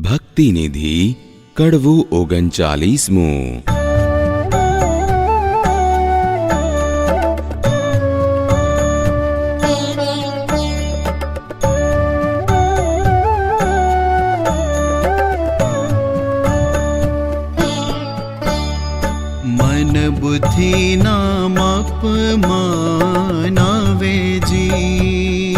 ભક્તિ નિધિ કડવું 39મું. મન બુદ્ધિ નામ અપમાનાવે જી,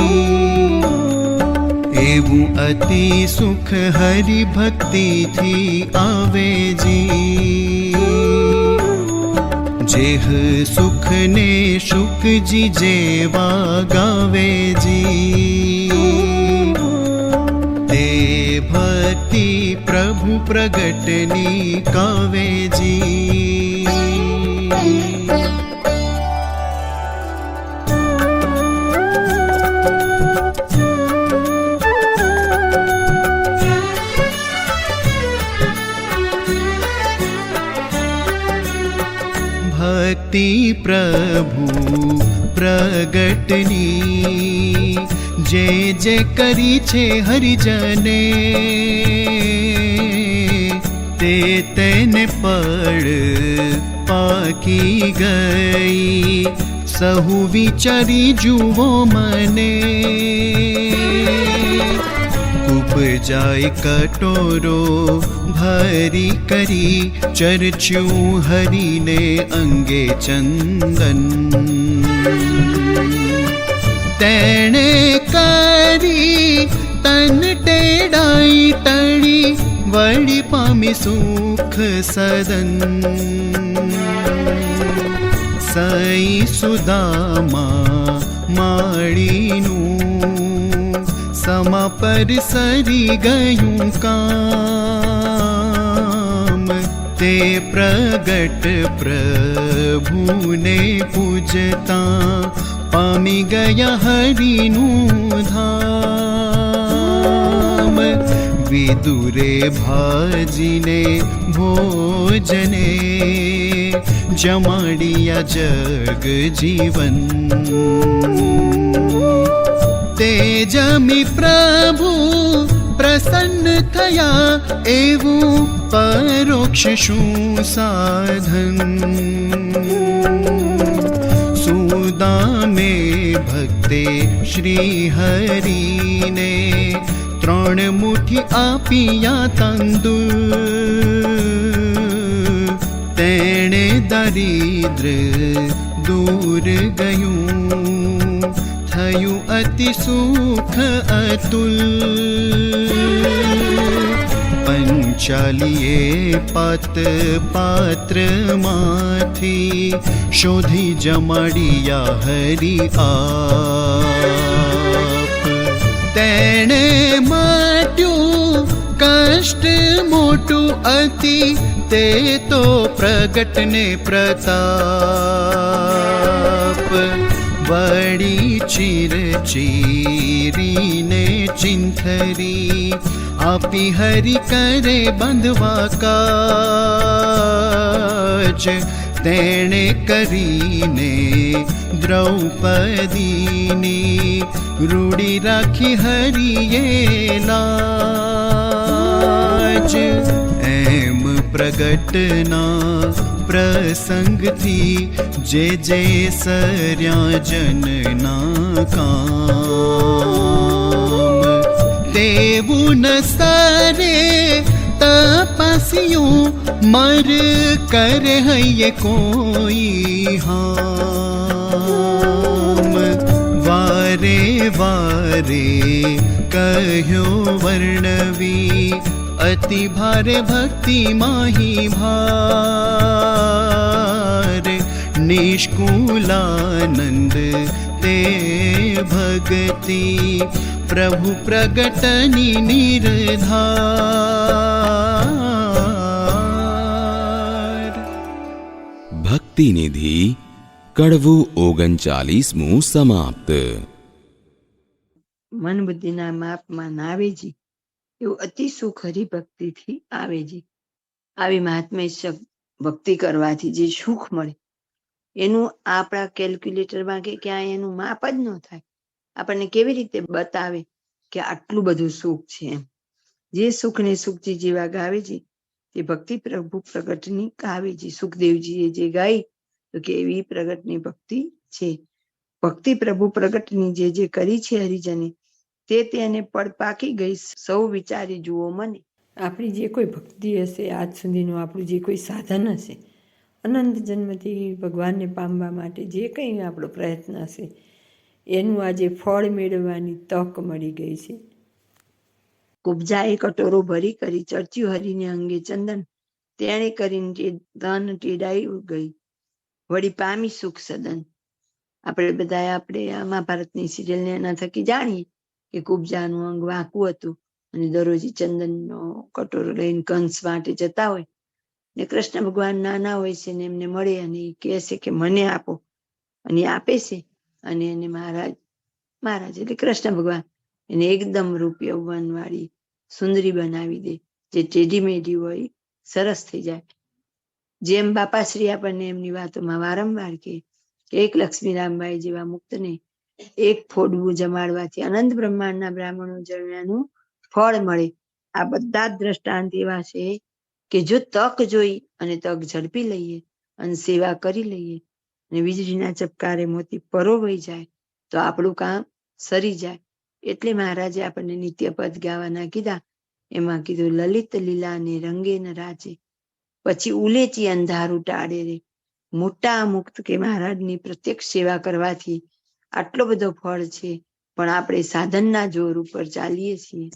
એવું અતિ સુખ હરિ ભક્તિથી આવે જી. જેહ સુખ ને શુકજી જેવા ગાવે જી, તે ભક્તિ પ્રભુ પ્રગટની કાવે જી. ભક્તિ પ્રભુ પ્રગટની જે જે કરી છે હરિજને, તે તેને પડ પાકી ગઈ. સહુ વિચારી જુઓ મને, ઉપજાય કટોરો ભરી કરી. ચર્ચ્યું હરિને અંગે ચંદન, તેણે કરી તન ટેડાઈ ટળી. વળી પામી સુખ સદન, સઈ સુદામા માળીનું સમા પર સરી ગયું કામ. તે પ્રગટ પ્રભુને પૂજતા પામી ગયા હરિનું ધામ. વિદુરે ભાજીને ભોજને જમાડિયા જગ જીવન. તે જમી પ્રભુ પ્રસન્ન થયા, એવું પરોક્ષ શું સાધન. સુદામે ભક્તે શ્રી હરિને 3 મુઠ્ઠી આપિયા તંદુર. તેણે દારિદ્ર દૂર ગયું, થયું અતિ સુખ અતુલ. 45 પાત્રમાંથી શોધી જમાડિયા હરિ આપ. તેણે માટ્યું કષ્ટ મોટું અતિ, તે તો પ્રગટને પ્રતાપ. વળી ચીર ચીરીને ચિંથરી આપી હરિ કરે બંધવા કાજ. તેણે કરીને દ્રૌપદીની રૂડી રાખી હરિએ લાજ. એમ પ્રગટના પ્રસંગથી જે જે સર્યા જનના કામ. તેવું ન સારે તપસ્યું, મર કરે હૈયે કોઈ હામ. વારે વારે કહ્યો વર્ણવી, અતિ ભારે ભક્તિ માહી ભાર. નિષ્કુલાનંદ તે ભક્તિ, પ્રભુ પ્રગટની નિર્ધાર. ભક્તિ નિધિ કડવું 39મું સમાપ્ત. મન બુદ્ધિના માપમાં નાવેજી, એવું અતિ સુખ હરિભક્તિથી આવેજી. આવી મહાત્મ્ય ભક્તિ કરવાથી જે સુખ મળે એનું આપણા કેલ્ક્યુલેટરમાં કે ક્યાંય એનું માપ જ ન થાય. આપણને કેવી રીતે બતાવે કે આટલું બધું સુખ છે એમ. જે સુખને સુખજી જેવા ગાવે છે તે ભક્તિ પ્રભુ પ્રગટની ગાવે છે. સુખદેવજીએ જે ગાઈ તો કે એવી પ્રગટની ભક્તિ છે. ભક્તિ પ્રભુ પ્રગટની જે કરી છે હરિજને, તેને પડ પાકી ગઈ. સૌ વિચારી જુઓ મને. આપણી જે કોઈ ભક્તિ હશે, આજ સુધીનું આપણું જે કોઈ સાધન હશે, અનંત જન્મથી ભગવાનને પામવા માટે જે કંઈ આપણો પ્રયત્ન હશે, એનું આજે ફળ મેળવવાની તક મળી ગઈ છે. કુબજાએ કટોરો ભરી કરી ચર્ચ્યું હરિને અંગે ચંદન, તેણે કરીને ધન ટેડાઈ ગઈ, વળી પામી સુખ સદન. આપણે મહાભારતની સિરિયલને એના થકી જાણીએ કે કુબજાનું અંગ વાંકું હતું અને દરરોજ ચંદનનો કટોરો લઈને કંસ માટે જતા હોય ને કૃષ્ણ ભગવાન નાના હોય છે ને એમને મળે અને કહે છે કે મને આપો, અને આપે છે. અને એને મહારાજ એટલે કૃષ્ણ ભગવાન એને એકદમ રૂપ યૌવન વાળી સુંદરી બનાવી દે, જે ટેઢી મેઢી હોય સરસ થઈ જાય. જેમ બાપાશ્રી આપણને એમની વાતોમાં વારંવાર કે એક લક્ષ્મીરામબાઈ જેવા મુક્તને એક ફોડવું જમાડવાથી અનંત બ્રહ્માંડના બ્રાહ્મણો જન્મ્યાનું ફળ મળે. આ બધા જ દ્રષ્ટાંત એવા છે કે જો તક જોઈ અને તક ઝડપી લઈએ અને સેવા કરી લઈએ અને વીજળીના ચપકારે મોતી પરોવાઈ જાય તો આપણું કામ સરી જાય. એટલે મહારાજે આપણને નિત્ય પદ ગાવાના કીધા. એમાં કીધું લલિત લીલા ને રંગે ન રાજે, પછી ઉલેચી અંધારું ટાળે રે. મોટા મુક્ત કે મહારાજની પ્રત્યક્ષ સેવા કરવાથી આટલો બધો ફળ છે, પણ આપણે સાધનના જોર ઉપર ચાલીએ છીએ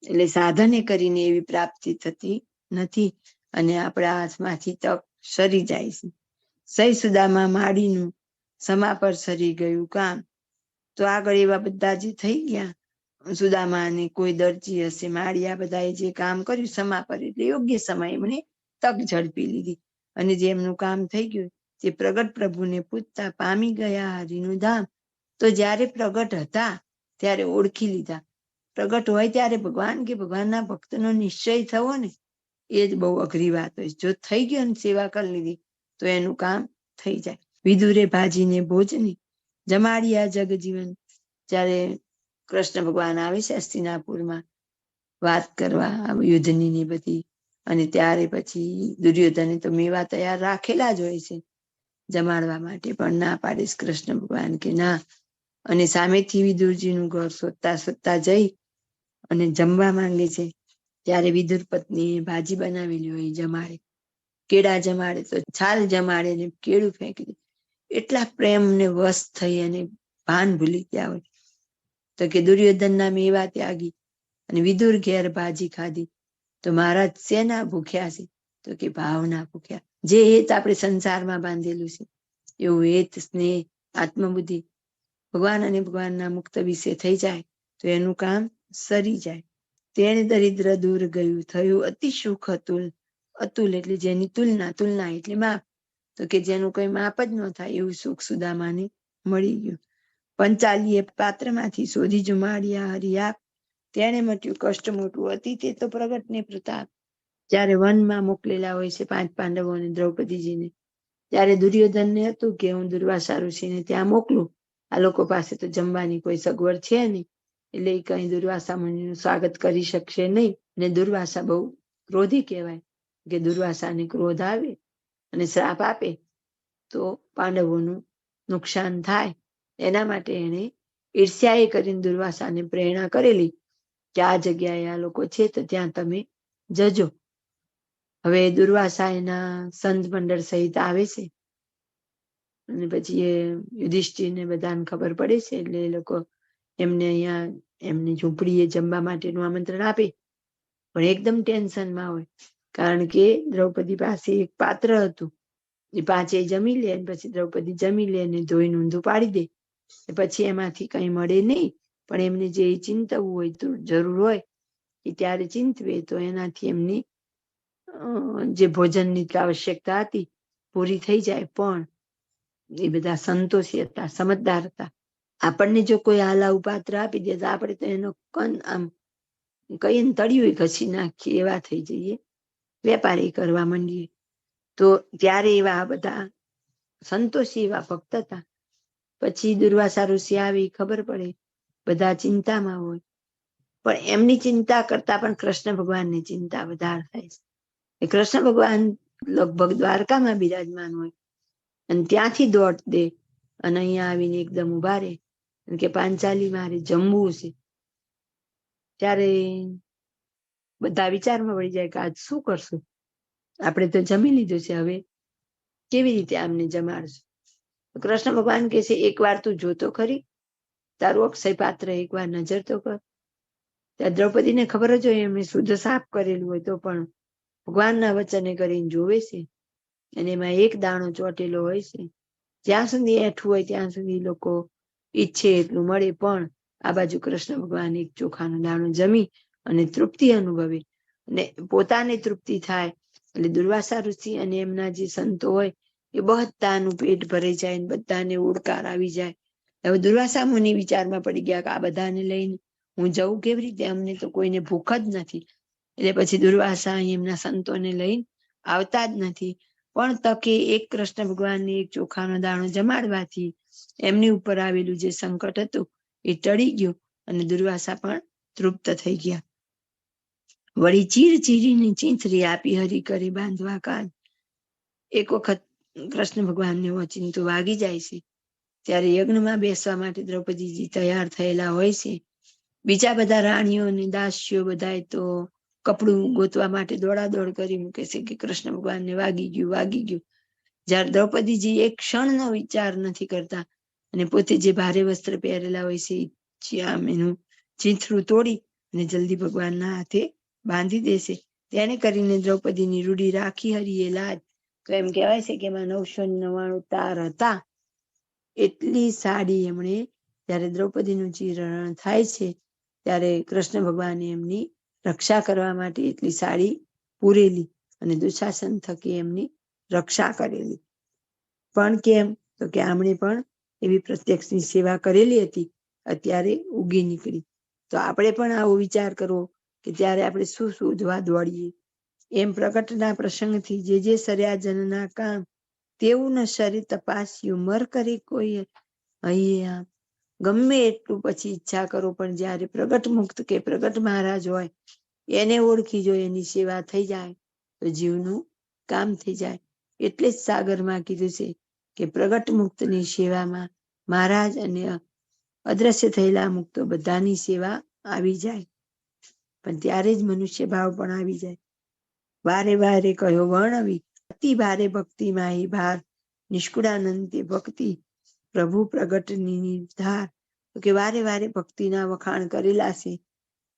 એટલે સાધને કરીને એવી પ્રાપ્તિ થતી નથી અને આપણા હાથમાંથી તક સરી જાય છે. સહી સુદામાં માડીનું સમા પર સરી ગયું કામ. તો આગળ એવા બધા જે થઈ ગયા, સુદામા ને કોઈ દરજી હશે, માળિયા, બધાએ જે કામ કર્યું સમા પર, એટલે યોગ્ય સમય એમણે તક ઝડપી લીધી અને જે એમનું કામ થઈ ગયું તે પ્રગટ પ્રભુને પૂછતા પામી ગયા હરિનું ધામ. તો જ્યારે પ્રગટ હતા ત્યારે ઓળખી લીધા. પ્રગટ હોય ત્યારે ભગવાન કે ભગવાનના ભક્તનો નિશ્ચય થવો ને એ જ બહુ અઘરી વાત હોય. જો થઈ ગયો ને સેવા કરી લીધી તો એનું કામ થઈ જાય. વિદુરે ભાજીને ભોજની જમાડિયા જગજીવન. જ્યારે કૃષ્ણ ભગવાન આવે છે હસ્તિનાપુરમાં વાત કરવા યુદ્ધની ને બધી, અને ત્યારે પછી દુર્યોધને તો મેવા તૈયાર રાખેલા જ હોય છે જમાડવા માટે, પણ ના પાડીશ કૃષ્ણ ભગવાન કે ના. અને સામેથી વિદુરજીનું ઘર શોધતા શોધતા જઈ અને જમવા માંગે છે ત્યારે વિદુર પત્નીએ ભાજી બનાવેલી હોય જમાડે, કેળા જમાડે તો છાલ જમાડે ને કેળું ફેંકી દે. એટલા પ્રેમ ને વશ થઈ અને ભાન ભૂલી ગયા હોય. તો કે દુર્યોધનના મેવા ત્યાગી અને વિદુર ઘેર ભાજી ખાધી. તો મહારાજ શેના ભૂખ્યા છે? તો કે ભાવના ભૂખ્યા. જે હેત આપણે સંસારમાં બાંધેલું છે એવું હેત, સ્નેહ, આત્મબુદ્ધિ ભગવાન અને ભગવાનના મુક્ત વિશે થઈ જાય તો એનું કામ સરી જાય. તેને દરિદ્ર દૂર ગયું, થયું અતિ સુખ અતુલ. અતુલ એટલે જેની તુલના, તુલના એટલે માપ. તો કે જેનું કોઈ માપ જ ન થાય એવું સુખ સુદામાને મળી ગયું. પંચાલીએ પાત્રમાંથી શોધી જમાડ્યા હરિયાપ, તેને મટ્યું કષ્ટ મોટું અતિ તે તો પ્રગટ ને પ્રતાપ. જ્યારે વનમાં મોકલેલા હોય છે 5 પાંડવોને દ્રૌપદીજીને, ત્યારે દુર્યોધનને હતું કે હું દુર્વાસા ઋષિને ત્યાં મોકલું, આ લોકો પાસે તો જમવાની કોઈ સગવડ છે નહીં, એટલે એ કઈ દુર્વાસા મુનિનું સ્વાગત કરી શકશે નહીં. અને દુર્વાસા બહુ ક્રોધી કહેવાય, કે દુર્વાસાને ક્રોધ આવે અને શ્રાપ આપે તો પાંડવોનું નુકસાન થાય. એના માટે એને ઈર્ષ્યાએ કરીને દુર્વાસાને પ્રેરણા કરેલી કે આ જગ્યાએ આ લોકો છે તો ત્યાં તમે જજો. હવે દુર્વાસા એના સંત મંડળ સહિત આવે છે અને પછી એ યુધિષ્ઠિરને બધાને ખબર પડે છે એટલે એ લોકો એમને અહીંયા એમની ઝૂંપડીએ જમવા માટેનું આમંત્રણ આપે, પણ એકદમ ટેન્શનમાં હોય, કારણ કે દ્રૌપદી પાસે એક પાત્ર હતું. એ 5 જમી લે, પછી દ્રૌપદી જમી લે અને ધોઈને ઊંધું પાડી દે, પછી એમાંથી કઈ મળે નહીં. પણ એમને જે ચિંતવું હોય તો જરૂર હોય એ ત્યારે ચિંતવે તો એનાથી એમની જે ભોજનની આવશ્યકતા હતી પૂરી થઈ જાય. પણ એ બધા સંતોષી હતા, સમજદાર હતા. આપણને જો કોઈ હાલાવું પાત્ર આપી દે તો આપણે તો એનો આમ કઈ તળિયું ઘસી નાખીએ એવા થઈ જઈએ, વેપારી કરવા માંડીએ. તો ત્યારે એવા બધા સંતોષી એવા ભક્ત હતા. પછી દુર્વાસા ઋષિ આવી, ખબર પડે બધા ચિંતામાં હોય, પણ એમની ચિંતા કરતા પણ કૃષ્ણ ભગવાનની ચિંતા વધારે થાય છે. એ કૃષ્ણ ભગવાન લગભગ દ્વારકામાં બિરાજમાન હોય અને ત્યાંથી દોટ દે અને અહીંયા આવીને એકદમ ઉભા રહે કે પાંચાલી મારે જમવું છે. ત્યારે બધા વિચારમાં પડી જાય કે આજ શું કરશું, આપણે તો જમી લીધું છે, હવે કેવી રીતે આમને જમાડશું? કૃષ્ણ ભગવાન કહે છે, એક વાર તું જોતો ખરી, તારું અક્ષય પાત્ર એક વાર નજર તો કર. ત્યાં દ્રૌપદીને ખબર જ હોય એમને શુદ્ધ સાફ કરેલું હોય તો પણ ભગવાનના વચને કરીને જોવે છે અને એમાં એક દાણો ચોટેલો હોય છે. જ્યાં સુધી એઠું હોય ત્યાં સુધી લોકો ઈચ્છે એટલું મળે, પણ આ બાજુ કૃષ્ણ ભગવાન એક ચોખાનો દાણો જમી અને તૃપ્તિ અનુભવે અને પોતાને તૃપ્તિ થાય એટલે દુર્વાસા ઋષિ અને એમના જે સંતો હોય એ બધાનું પેટ ભરાઈ જાય, બધાને ઓડકાર આવી જાય. હવે દુર્વાસા મુનિ વિચારમાં પડી ગયા કે આ બધાને લઈને હું જઉં કેવી રીતે, અમને તો કોઈને ભૂખ જ નથી. એટલે પછી દુર્વાસા એમના સંતોને લઈને આવતા જ નથી. પણ તકે એક કૃષ્ણ ભગવાનને એક ચોખાનો દાણો જમાડવાથી એમની ઉપર આવેલું જે સંકટ હતું એ ટળી ગયું અને દુર્વાસા પણ તૃપ્ત થઈ ગયા. વળી ચીર ચીરીની ચીંથરી આપી હરી કરી બાંધવા કાન. એક વખત કૃષ્ણ ભગવાનને ઓચિંતું વાગી જાય છે ત્યારે યજ્ઞમાં બેસવા માટે દ્રૌપદીજી તૈયાર થયેલા હોય છે. બીજા બધા રાણીઓ અને દાસીઓ બધાય તો કપડું ગોતવા માટે દોડાદોડ કરી મૂકે છે કે કૃષ્ણ ભગવાનને વાગી ગયું. જ્યારે દ્રૌપદીજી એક ક્ષણનો વિચાર નથી કરતા અને પોતે જે ભારે વસ્ત્ર પહેરેલા હોય છે આમ એનું ચીંથરું તોડી અને જલ્દી ભગવાનના હાથે બાંધી દેશે. તેને કરીને દ્રૌપદીની રૂડી રાખી હરીએ લાજ. તો એમ કહેવાય છે કે એમાં 999 તાર હતા. એટલી સાડી એમણે જ્યારે દ્રૌપદીનું ચીરહરણ થાય છે ત્યારે કૃષ્ણ ભગવાને એમની રક્ષા કરવા માટે એટલી સાડી પૂરેલી અને દુશાસન થકી એમની રક્ષા કરેલી. પણ કેમ તો કે આમણે પણ એવી પ્રત્યક્ષની સેવા કરેલી હતી, અત્યારે ઉગી નીકળી. તો આપણે પણ આવો વિચાર કરવો કે ત્યારે આપણે શું શોધવા દોડીએ. એમ પ્રગટના પ્રસંગથી જે સર્યાજનના કામ તેવું ન શરીર તપાસ્યું મર કરે કોઈ અહીંયા. ગમે એટલું પછી ઈચ્છા કરો પણ જ્યારે પ્રગટ મુક્ત કે પ્રગટ મહારાજ હોય એને ઓળખી જો એની સેવા થઈ જાય તો જીવનું કામ થઈ જાય. એટલે જ સાગરમાં કીધું છે કે પ્રગટ મુક્તની સેવામાં મહારાજ અને અદ્રશ્ય થયેલા મુક્તો બધાની સેવા આવી જાય. પણ ત્યારે જ મનુષ્ય ભાવ પણ આવી જાય. વારે વારે કયો વર્ણવી અતિ ભારે ભક્તિમાં એ ભાર નિષ્કુળાનંદે ભક્તિ પ્રભુ પ્રગટની નિર્ધાર. તો કે વારે વારે ભક્તિના વખાણ કરેલા છે,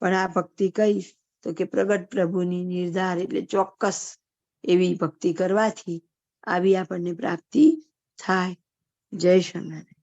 પણ આ ભક્તિ કઈ તો કે પ્રગટ પ્રભુની નિર્ધાર એટલે ચોક્કસ એવી ભક્તિ કરવાથી આવી આપણને પ્રાપ્તિ થાય. જય સ્વામિનારાયણ.